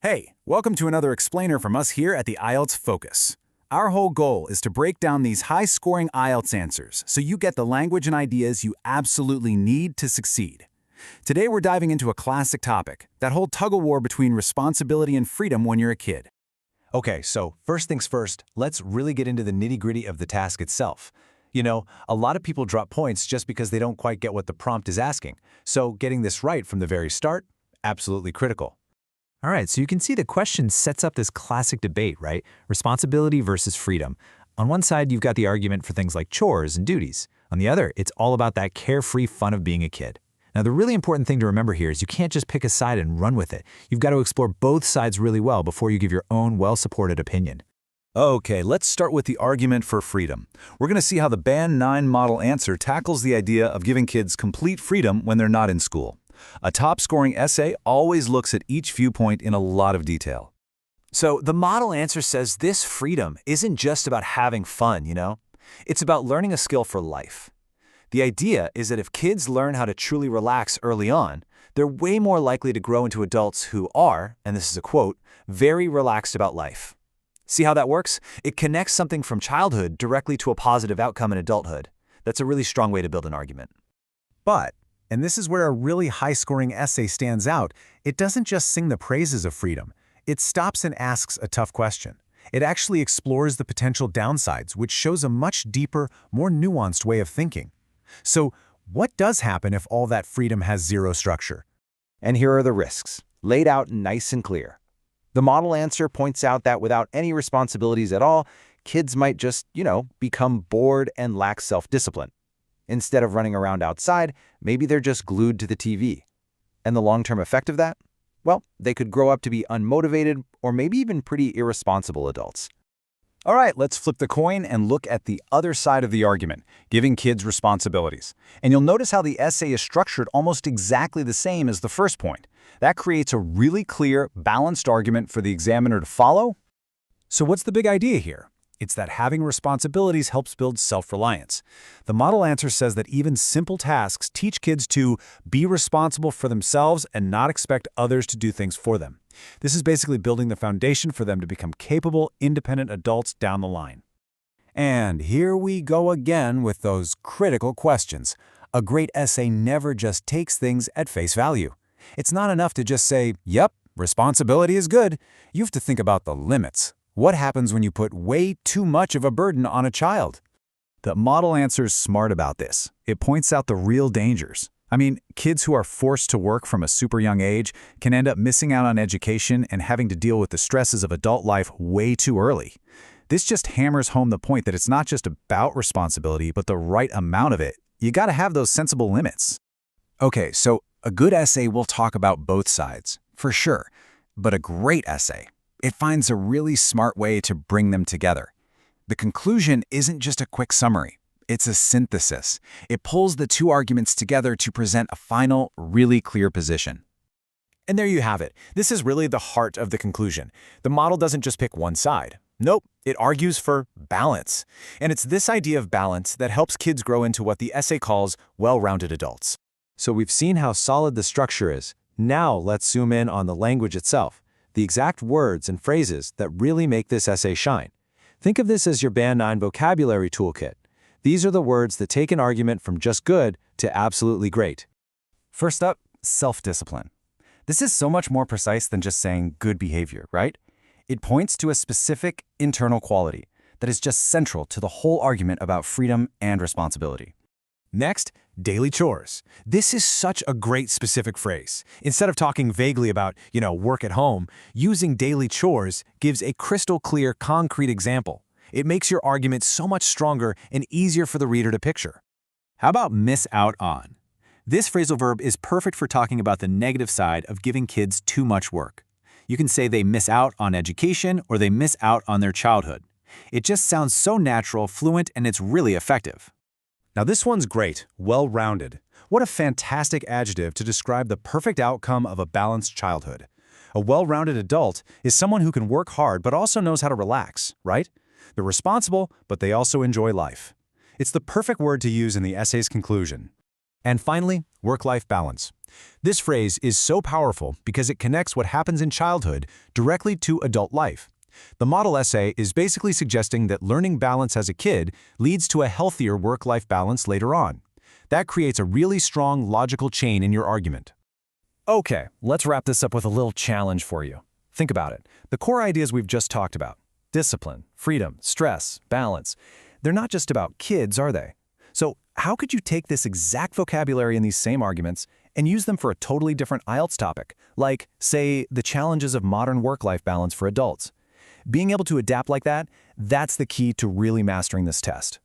Hey, welcome to another explainer from us here at the IELTS Focus. Our whole goal is to break down these high-scoring IELTS answers so you get the language and ideas you absolutely need to succeed. Today we're diving into a classic topic, that whole tug-of-war between responsibility and freedom when you're a kid. Okay, so first things first, let's really get into the nitty-gritty of the task itself. You know, a lot of people drop points just because they don't quite get what the prompt is asking. So getting this right from the very start, absolutely critical. All right, so you can see the question sets up this classic debate, right? Responsibility versus freedom. On one side, you've got the argument for things like chores and duties. On the other, it's all about that carefree fun of being a kid. Now, the really important thing to remember here is you can't just pick a side and run with it. You've got to explore both sides really well before you give your own well-supported opinion. Okay, let's start with the argument for freedom. We're going to see how the Band 9 model answer tackles the idea of giving kids complete freedom when they're not in school. A top-scoring essay always looks at each viewpoint in a lot of detail. So the model answer says this freedom isn't just about having fun, It's about learning a skill for life. The idea is that if kids learn how to truly relax early on, they're way more likely to grow into adults who are, and this is a quote, very relaxed about life. See how that works? It connects something from childhood directly to a positive outcome in adulthood. That's a really strong way to build an argument. But, and this is where a really high-scoring essay stands out, it doesn't just sing the praises of freedom. It stops and asks a tough question. It actually explores the potential downsides, which shows a much deeper, more nuanced way of thinking. So, what does happen if all that freedom has zero structure? And here are the risks, laid out nice and clear. The model answer points out that without any responsibilities at all, kids might just, become bored and lack self-discipline. Instead of running around outside, maybe they're just glued to the TV. And the long-term effect of that? Well, they could grow up to be unmotivated or maybe even pretty irresponsible adults. All right, let's flip the coin and look at the other side of the argument, giving kids responsibilities. And you'll notice how the essay is structured almost exactly the same as the first point. That creates a really clear, balanced argument for the examiner to follow. So what's the big idea here? It's that having responsibilities helps build self-reliance. The model answer says that even simple tasks teach kids to be responsible for themselves and not expect others to do things for them. This is basically building the foundation for them to become capable, independent adults down the line. And here we go again with those critical questions. A great essay never just takes things at face value. It's not enough to just say, yep, responsibility is good. You have to think about the limits. What happens when you put way too much of a burden on a child? The model answer's smart about this. It points out the real dangers. I mean, kids who are forced to work from a super young age can end up missing out on education and having to deal with the stresses of adult life way too early. This just hammers home the point that it's not just about responsibility, but the right amount of it. You gotta have those sensible limits. Okay, so a good essay will talk about both sides, for sure. But a great essay, it finds a really smart way to bring them together. The conclusion isn't just a quick summary. It's a synthesis. It pulls the two arguments together to present a final, really clear position. And there you have it. This is really the heart of the conclusion. The model doesn't just pick one side. Nope, it argues for balance. And it's this idea of balance that helps kids grow into what the essay calls well-rounded adults. So we've seen how solid the structure is. Now let's zoom in on the language itself, the exact words and phrases that really make this essay shine. Think of this as your Band 9 vocabulary toolkit. These are the words that take an argument from just good to absolutely great. First up, self-discipline. This is so much more precise than just saying good behavior, right? It points to a specific internal quality that is just central to the whole argument about freedom and responsibility. Next, daily chores. This is such a great specific phrase. Instead of talking vaguely about, work at home, using daily chores gives a crystal clear, concrete example. It makes your argument so much stronger and easier for the reader to picture. How about miss out on? This phrasal verb is perfect for talking about the negative side of giving kids too much work. You can say they miss out on education or they miss out on their childhood. It just sounds so natural, fluent, and it's really effective. Now this one's great, well-rounded. What a fantastic adjective to describe the perfect outcome of a balanced childhood. A well-rounded adult is someone who can work hard but also knows how to relax, right? They're responsible, but they also enjoy life. It's the perfect word to use in the essay's conclusion. And finally, work-life balance. This phrase is so powerful because it connects what happens in childhood directly to adult life. The model essay is basically suggesting that learning balance as a kid leads to a healthier work-life balance later on. That creates a really strong logical chain in your argument. Okay, let's wrap this up with a little challenge for you. Think about it. The core ideas we've just talked about, discipline, freedom, stress, balance, they're not just about kids, are they? So how could you take this exact vocabulary in these same arguments and use them for a totally different IELTS topic, like, say, the challenges of modern work-life balance for adults? Being able to adapt like that, that's the key to really mastering this test.